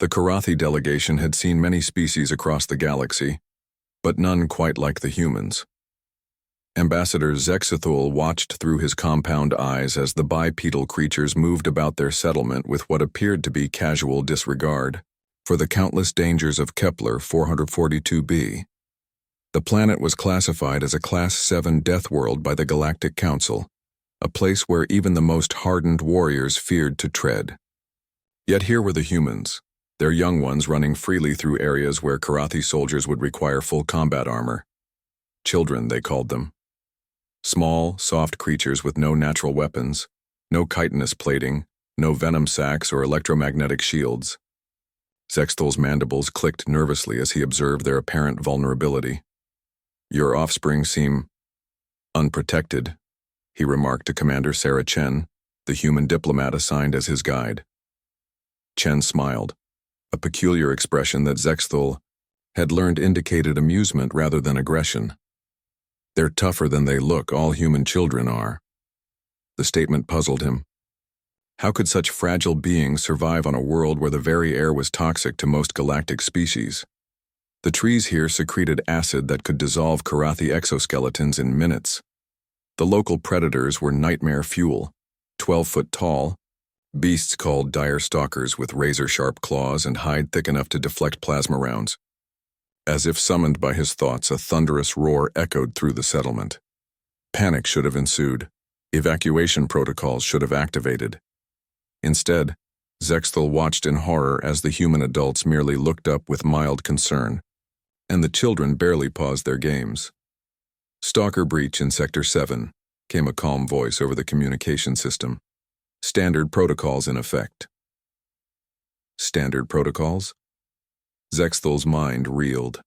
The Karathi delegation had seen many species across the galaxy, but none quite like the humans. Ambassador Zexathul watched through his compound eyes as the bipedal creatures moved about their settlement with what appeared to be casual disregard for the countless dangers of Kepler 442b. The planet was classified as a Class 7 death world by the Galactic Council, a place where even the most hardened warriors feared to tread. Yet here were the humans, their young ones running freely through areas where Karathi soldiers would require full combat armor. Children, they called them. Small, soft creatures with no natural weapons, no chitinous plating, no venom sacs or electromagnetic shields. Zextul's mandibles clicked nervously as he observed their apparent vulnerability. "Your offspring seem unprotected," he remarked to Commander Sarah Chen, the human diplomat assigned as his guide. Chen smiled, a peculiar expression that Zextul had learned indicated amusement rather than aggression. "They're tougher than they look, all human children are." The statement puzzled him. How could such fragile beings survive on a world where the very air was toxic to most galactic species? The trees here secreted acid that could dissolve Karathi exoskeletons in minutes. The local predators were nightmare fuel, 12 foot tall, beasts called dire stalkers with razor-sharp claws and hide thick enough to deflect plasma rounds. As if summoned by his thoughts, a thunderous roar echoed through the settlement. Panic should have ensued. Evacuation protocols should have activated. Instead, Zextul watched in horror as the human adults merely looked up with mild concern, and the children barely paused their games. "Stalker breach in Sector 7, came a calm voice over the communication system. "Standard protocols in effect." Standard protocols? Zextul's mind reeled.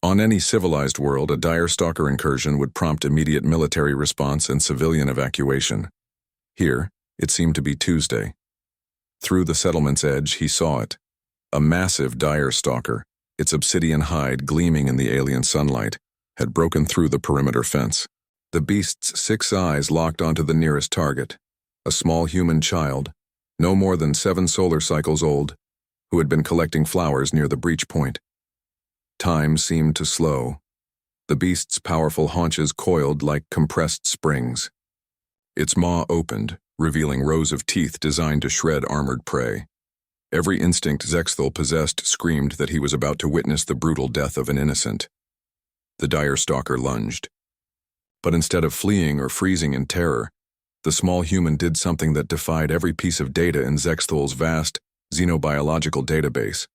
On any civilized world, a dire stalker incursion would prompt immediate military response and civilian evacuation. Here, it seemed to be Tuesday. Through the settlement's edge, he saw it. A massive dire stalker, its obsidian hide gleaming in the alien sunlight, had broken through the perimeter fence. The beast's 6 eyes locked onto the nearest target, a small human child, no more than 7 solar cycles old, who had been collecting flowers near the breach point. Time seemed to slow. The beast's powerful haunches coiled like compressed springs. Its maw opened, revealing rows of teeth designed to shred armored prey. Every instinct Zextul possessed screamed that he was about to witness the brutal death of an innocent. The dire stalker lunged. But instead of fleeing or freezing in terror, the small human did something that defied every piece of data in Zextul's vast xenobiological database.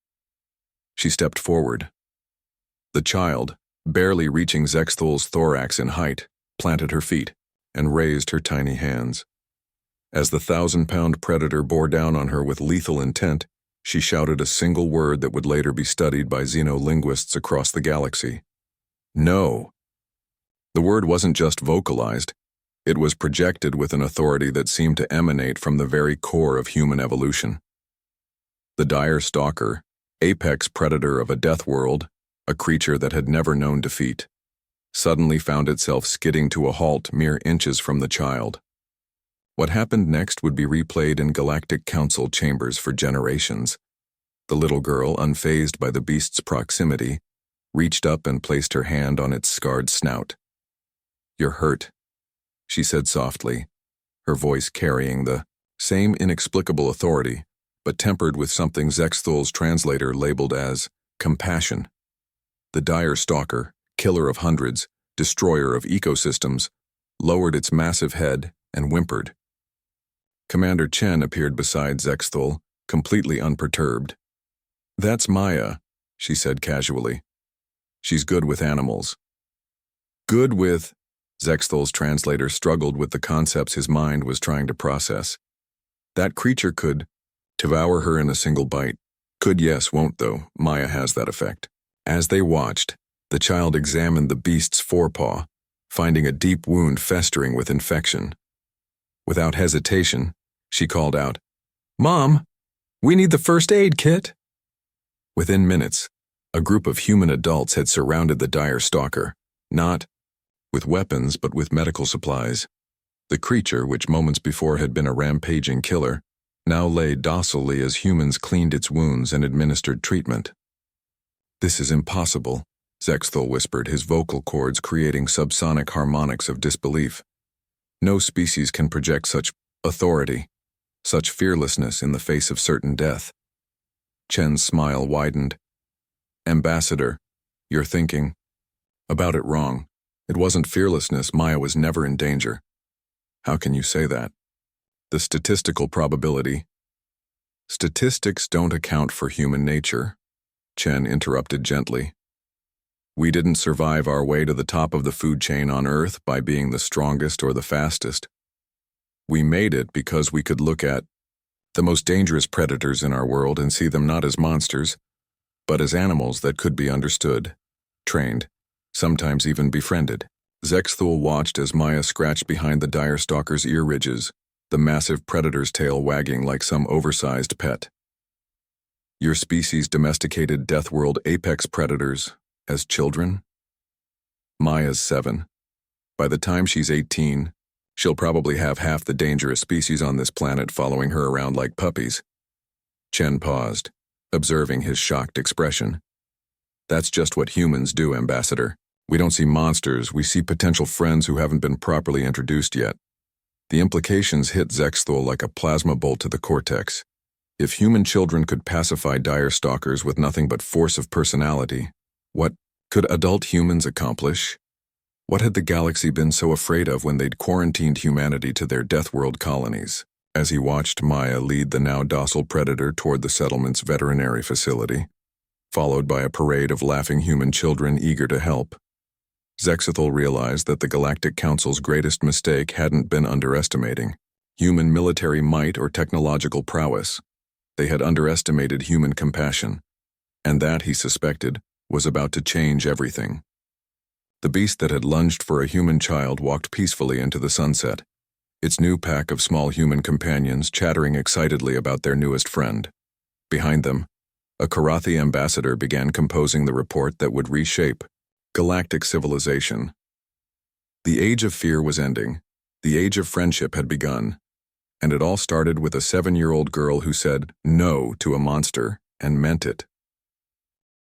She stepped forward. The child, barely reaching Zextul's thorax in height, planted her feet and raised her tiny hands. As the 1,000-pound predator bore down on her with lethal intent, she shouted a single word that would later be studied by xenolinguists across the galaxy. "No." The word wasn't just vocalized, it was projected with an authority that seemed to emanate from the very core of human evolution. The dire stalker, apex predator of a death world, a creature that had never known defeat, suddenly found itself skidding to a halt mere inches from the child. What happened next would be replayed in Galactic Council chambers for generations. The little girl, unfazed by the beast's proximity, reached up and placed her hand on its scarred snout. "You're hurt," she said softly, her voice carrying the same inexplicable authority, but tempered with something Zextul's translator labeled as compassion. The dire stalker, killer of hundreds, destroyer of ecosystems, lowered its massive head and whimpered. Commander Chen appeared beside Zextul, completely unperturbed. "That's Maya," she said casually. "She's good with animals." "Good with..." Zextul's translator struggled with the concepts his mind was trying to process. "That creature could devour her in a single bite. Could, yes, won't though. Maya has that effect." As they watched, the child examined the beast's forepaw, finding a deep wound festering with infection. Without hesitation, she called out, "Mom, we need the first aid kit." Within minutes, a group of human adults had surrounded the dire stalker, not with weapons but with medical supplies. The creature, which moments before had been a rampaging killer, now lay docilely as humans cleaned its wounds and administered treatment. "This is impossible," Zexthul whispered, his vocal cords creating subsonic harmonics of disbelief. "No species can project such authority, such fearlessness in the face of certain death." Chen's smile widened. "Ambassador, you're thinking about it wrong. It wasn't fearlessness. Maya was never in danger." "How can you say that?" "The statistical probability." "Statistics don't account for human nature," Chen interrupted gently. "We didn't survive our way to the top of the food chain on Earth by being the strongest or the fastest. We made it because we could look at the most dangerous predators in our world and see them not as monsters, but as animals that could be understood, trained, sometimes even befriended." Zexthul watched as Maya scratched behind the dire stalker's ear ridges, the massive predator's tail wagging like some oversized pet. "Your species domesticated Deathworld apex predators as children?" "Maya's 7. By the time she's 18, she'll probably have half the dangerous species on this planet following her around like puppies." Chen paused, observing his shocked expression. "That's just what humans do, Ambassador. We don't see monsters, we see potential friends who haven't been properly introduced yet." The implications hit Zexthul like a plasma bolt to the cortex. If human children could pacify dire stalkers with nothing but force of personality, what could adult humans accomplish? What had the galaxy been so afraid of when they'd quarantined humanity to their Deathworld colonies? As he watched Maya lead the now docile predator toward the settlement's veterinary facility, followed by a parade of laughing human children eager to help, Zexthul realized that the Galactic Council's greatest mistake hadn't been underestimating human military might or technological prowess. They had underestimated human compassion, and that, he suspected, was about to change everything. The beast that had lunged for a human child walked peacefully into the sunset, its new pack of small human companions chattering excitedly about their newest friend. Behind them, a Karathi ambassador began composing the report that would reshape galactic civilization. The age of fear was ending. The age of friendship had begun. And it all started with a 7-year-old girl who said no to a monster and meant it.